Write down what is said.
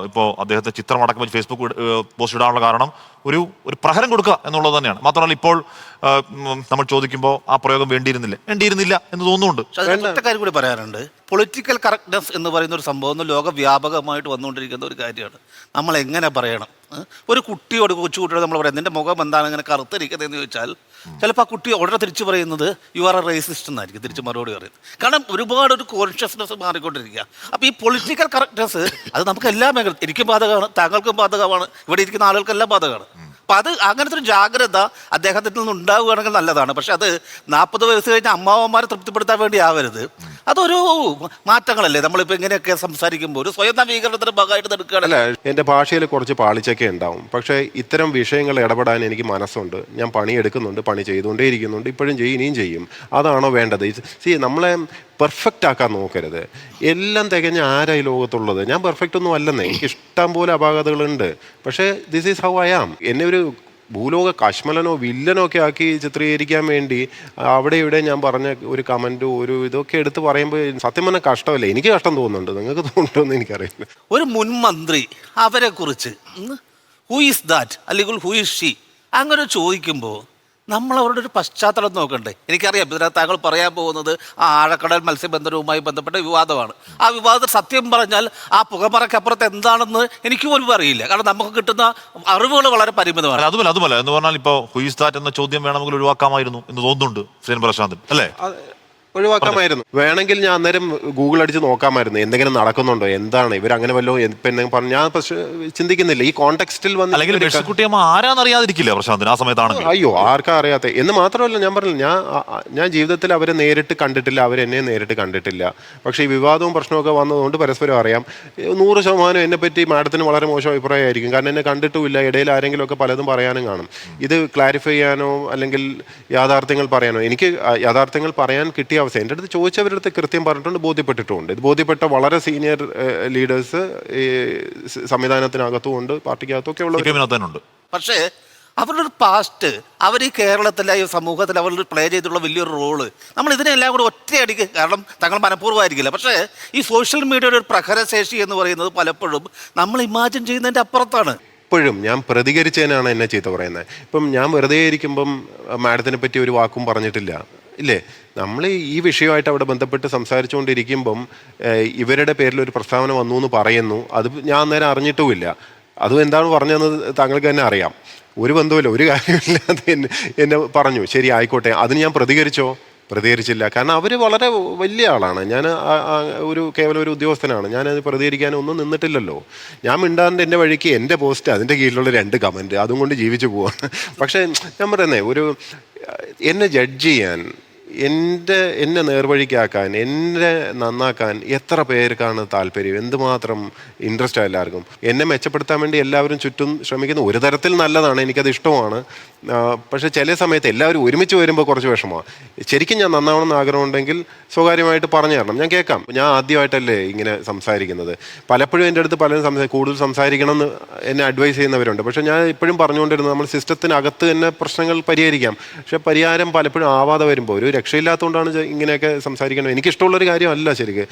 ഇപ്പോൾ അദ്ദേഹത്തെ ചിത്രമടക്കം വെച്ച് ഫേസ്ബുക്ക് പോസ്റ്റ് ഇടാനുള്ള കാരണം ഒരു പ്രഹരം കൊടുക്കുക എന്നുള്ളത് തന്നെയാണ്. മാത്രമല്ല ഇപ്പോൾ നമ്മൾ ചോദിക്കുമ്പോൾ ആ പ്രയോഗം വേണ്ടിയിരുന്നില്ല എന്ന് തോന്നുന്നുണ്ട്. ഒറ്റ കാര്യം കൂടി പറയാനുണ്ട്. പൊളിറ്റിക്കൽ കറക്റ്റ്നെസ് എന്ന് പറയുന്ന ഒരു സംഭവം ലോകവ്യാപകമായിട്ട് വന്നുകൊണ്ടിരിക്കുന്ന ഒരു കാര്യമാണ്. നമ്മൾ എങ്ങനെ പറയണം? ഒരു കുട്ടിയോട് കൊച്ചുകുട്ടിയോട് നമ്മൾ പറയാം നിന്റെ മുഖം എന്താണ് ഇങ്ങനെ കറുത്തിരിക്കുന്നതെന്ന് ചോദിച്ചാൽ ചിലപ്പോൾ ആ കുട്ടി ഉടനെ തിരിച്ചു പറയുന്നത് യു ആർ എ റേസിസ്റ്റ് എന്നായിരിക്കും തിരിച്ച് മറുപടി പറയുന്നത്. കാരണം ഒരുപാട് ഒരു കോൺഷ്യസ്നെസ് മാറിക്കൊണ്ടിരിക്കുക. അപ്പോൾ ഈ പൊളിറ്റിക്കൽ കറക്റ്റ്നെസ് അത് നമുക്ക് എല്ലാ മേഖല എനിക്കും ബാധകമാണ്, താങ്കൾക്കും ബാധകമാണ്, ഇവിടെ ഇരിക്കുന്ന ആളുകൾക്കെല്ലാം ബാധകമാണ്. അപ്പം അത് അങ്ങനത്തെ ഒരു ജാഗ്രത അദ്ദേഹത്തിൽ നിന്ന് ഉണ്ടാവുകയാണെങ്കിൽ നല്ലതാണ്. പക്ഷെ അത് 40 വയസ്സ് കഴിഞ്ഞ അമ്മാവന്മാരെ തൃപ്തിപ്പെടുത്താൻ വേണ്ടി ആവരുത്. അതൊരു മാറ്റങ്ങളല്ലേ നമ്മളിപ്പോൾ ഇങ്ങനെയൊക്കെ സംസാരിക്കുമ്പോൾ ഒരു സ്വയം നവീകരണത്തിന്റെ ഭാഗമായിട്ട് എടുക്കുകയാണല്ല. എൻ്റെ ഭാഷയിൽ കുറച്ച് പാളിച്ചൊക്കെ ഉണ്ടാവും, പക്ഷേ ഇത്തരം വിഷയങ്ങൾ ഇടപെടാൻ എനിക്ക് മനസ്സുണ്ട്. ഞാൻ പണിയെടുക്കുന്നുണ്ട്, പണി ചെയ്തുകൊണ്ടേയിരിക്കുന്നുണ്ട്, ഇപ്പോഴും ഇനിയും ചെയ്യും. അതാണോ വേണ്ടത്? നമ്മളെ പെർഫെക്റ്റ് ആക്കാൻ നോക്കരുത്. എല്ലാം തികഞ്ഞ ആരായി ലോകത്തുള്ളത്? ഞാൻ പെർഫെക്റ്റ് ഒന്നും അല്ലെന്നേ, എനിക്ക് ഇഷ്ടം പോലെ അപാകതകളുണ്ട്. പക്ഷേ this is how I am. എന്നെ ഒരു ഭൂലോക കശ്മലനോ വില്ലനോ ഒക്കെ ആക്കി ചിത്രീകരിക്കാൻ വേണ്ടി അവിടെ ഇവിടെ ഞാൻ പറഞ്ഞ ഒരു കമൻറ്റോ ഒരു ഇതൊക്കെ എടുത്ത് പറയുമ്പോൾ സത്യം പറഞ്ഞാൽ കഷ്ടമല്ലേ? എനിക്ക് കഷ്ടം തോന്നുന്നുണ്ട്, നിങ്ങൾക്ക് തോന്നുന്നുണ്ടോന്ന് എനിക്കറിയില്ല. ഒരു മുൻ മന്ത്രി അവരെ കുറിച്ച് ഹൂ ഈസ് ദാറ്റ് അല്ലെങ്കിൽ ഹൂ ഈസ് ഷീ അങ്ങനെ ചോദിക്കുമ്പോൾ നമ്മൾ അവരുടെ ഒരു പശ്ചാത്തലം നോക്കണ്ടേ? എനിക്കറിയാം ഇതിനകത്ത് താങ്കൾ പറയാൻ പോകുന്നത് ആ ആഴക്കടൽ മത്സ്യബന്ധനവുമായി ബന്ധപ്പെട്ട വിവാദമാണ്. ആ വിവാദത്തിൽ സത്യം പറഞ്ഞാൽ ആ പുകമറക്കപ്പുറത്ത് എന്താണെന്ന് എനിക്ക് പോലും അറിയില്ല. കാരണം നമുക്ക് കിട്ടുന്ന അറിവുകൾ വളരെ പരിമിതമാണ്. അതുമല്ല എന്ന് പറഞ്ഞാൽ ഇപ്പോൾ ഹുയിസ് ദാറ്റ് എന്ന ചോദ്യം വേണമെങ്കിൽ ഒഴിവാക്കാമായിരുന്നു എന്ന് തോന്നുന്നുണ്ട് ശ്രീൻ പ്രശാന്തൻ, അല്ലേ? ഒഴിവാക്കാമായിരുന്നു. വേണമെങ്കിൽ ഞാൻ അന്നേരം ഗൂഗിൾ അടിച്ച് നോക്കാമായിരുന്നു എന്തെങ്കിലും നടക്കുന്നുണ്ടോ, എന്താണ് ഇവരങ്ങനെ വല്ലോ പറഞ്ഞു. ഞാൻ ചിന്തിക്കുന്നില്ല ഈ കോണ്ടെക്സ്റ്റിൽ വന്ന് ആരാന്നറിയാതിരിക്കില്ല പ്രശാന്തൻ ആ സമയത്താണെങ്കിൽ. അയ്യോ ആർക്കാ അറിയാത്ത എന്ന് മാത്രമല്ല, ഞാൻ പറഞ്ഞില്ല ഞാൻ ജീവിതത്തിൽ അവരെ നേരിട്ട് കണ്ടിട്ടില്ല, അവരെന്നെ നേരിട്ട് കണ്ടിട്ടില്ല. പക്ഷേ ഈ വിവാദവും പ്രശ്നമൊക്കെ വന്നതുകൊണ്ട് പരസ്പരം അറിയാം. 100% എന്നെപ്പറ്റി മാഡത്തിന് വളരെ മോശം അഭിപ്രായമായിരിക്കും. കാരണം എന്നെ കണ്ടിട്ടുമില്ല, ഇടയിൽ ആരെങ്കിലും ഒക്കെ പലതും പറയാനും കാണും. ഇത് ക്ലാരിഫൈ ചെയ്യാനോ അല്ലെങ്കിൽ യാഥാർത്ഥ്യങ്ങൾ പറയാനോ എനിക്ക് യാഥാർത്ഥ്യങ്ങൾ പറയാൻ കിട്ടിയ അവസ്ഥ എൻ്റെ അടുത്ത് ചോദിച്ചവരുടെ അടുത്ത് കൃത്യം പറഞ്ഞിട്ടുണ്ട്, ബോധ്യപ്പെട്ടിട്ടുണ്ട്. ഇത് ബോധ്യപ്പെട്ട വളരെ സീനിയർ ലീഡേഴ്സ് ഈ സംവിധാനത്തിനകത്തും ഉണ്ട്, പാർട്ടിക്കകത്തും ഒക്കെ ഉള്ളത്. പക്ഷേ അവരുടെ ഒരു പാസ്റ്റ്, അവർ ഈ കേരളത്തിലെ ഈ സമൂഹത്തിൽ അവർ പ്ലേ ചെയ്തിട്ടുള്ള വലിയൊരു റോള് നമ്മൾ ഇതിനെല്ലാം കൂടെ ഒറ്റയടിക്ക്, കാരണം തങ്ങൾ മനഃപൂർവ്വമായിരിക്കില്ല, പക്ഷേ ഈ സോഷ്യൽ മീഡിയയുടെ ഒരു പ്രഹരശേഷി എന്ന് പറയുന്നത് പലപ്പോഴും നമ്മൾ ഇമാജിൻ ചെയ്യുന്നതിൻ്റെ അപ്പുറത്താണ്. ഇപ്പോഴും ഞാൻ പ്രതികരിച്ചതിനാണ് എന്നെ ചീത്ത പറയുന്നത്. ഇപ്പം ഞാൻ വെറുതെ ഇരിക്കുമ്പം മാഡത്തിനെ പറ്റി ഒരു വാക്കും പറഞ്ഞിട്ടില്ല ഇല്ലേ? നമ്മൾ ഈ വിഷയമായിട്ട് അവിടെ ബന്ധപ്പെട്ട് സംസാരിച്ചുകൊണ്ടിരിക്കുമ്പം ഇവരുടെ പേരിൽ ഒരു പ്രസ്താവന വന്നു എന്ന് പറയുന്നു. അത് ഞാൻ അന്നേരം അറിഞ്ഞിട്ടുമില്ല. അതും എന്താണ് പറഞ്ഞതെന്ന് താങ്കൾക്ക് തന്നെ അറിയാം. ഒരു ബന്ധവുമില്ല, ഒരു കാര്യമില്ലാതെ എന്നെ പറഞ്ഞു. ശരി ആയിക്കോട്ടെ, അതിന് ഞാൻ പ്രതികരിച്ചില്ല. കാരണം അവർ വളരെ വലിയ ആളാണ്, ഞാൻ കേവലം ഒരു ഉദ്യോഗസ്ഥനാണ്. ഞാനത് പ്രതികരിക്കാനൊന്നും നിന്നിട്ടില്ലല്ലോ. ഞാൻ മിണ്ടാണ്ട് എൻ്റെ വഴിക്ക് എൻ്റെ പോസ്റ്റ്, അതിൻ്റെ കീഴിലുള്ള 2 കമൻറ്റ്, അതും കൊണ്ട് ജീവിച്ചു പോവാണ്. പക്ഷേ ഞാൻ പറയുന്നേ, എന്നെ ജഡ്ജ് ചെയ്യാൻ, എന്നെ നേർവഴിക്കാക്കാൻ, എന്നെ നന്നാക്കാൻ എത്ര പേർക്കാണ് താല്പര്യം, എന്തുമാത്രം ഇൻട്രസ്റ്റ് എല്ലാവർക്കും. എന്നെ മെച്ചപ്പെടുത്താൻ വേണ്ടി എല്ലാവരും ചുറ്റും ശ്രമിക്കുന്നു. ഒരു തരത്തിൽ നല്ലതാണ്, എനിക്കത് ഇഷ്ടമാണ്. പക്ഷേ ചില സമയത്ത് എല്ലാവരും ഒരുമിച്ച് വരുമ്പോൾ കുറച്ച് വിഷമമാണ്. ശരിക്കും ഞാൻ നന്നാവണമെന്ന് ആഗ്രഹമുണ്ടെങ്കിൽ സ്വകാര്യമായിട്ട് പറഞ്ഞു തരണം, ഞാൻ കേൾക്കാം. ഞാൻ ആദ്യമായിട്ടല്ലേ ഇങ്ങനെ സംസാരിക്കുന്നത്. പലപ്പോഴും എൻ്റെ അടുത്ത് പലരും കൂടുതൽ സംസാരിക്കണം എന്ന് എന്നെ അഡ്വൈസ് ചെയ്യുന്നവരുണ്ട്. പക്ഷേ ഞാൻ ഇപ്പോഴും പറഞ്ഞുകൊണ്ടിരുന്നത് നമ്മൾ സിസ്റ്റത്തിനകത്ത് തന്നെ പ്രശ്നങ്ങൾ പരിഹരിക്കാം. പക്ഷേ പരിഹാരം പലപ്പോഴും ആവാതെ വരുമ്പോൾ ഒരു രക്ഷയില്ലാത്തതുകൊണ്ടാണ് ഇങ്ങനെയൊക്കെ സംസാരിക്കണം. എനിക്കിഷ്ടമുള്ളൊരു കാര്യമല്ല ശരിക്കും.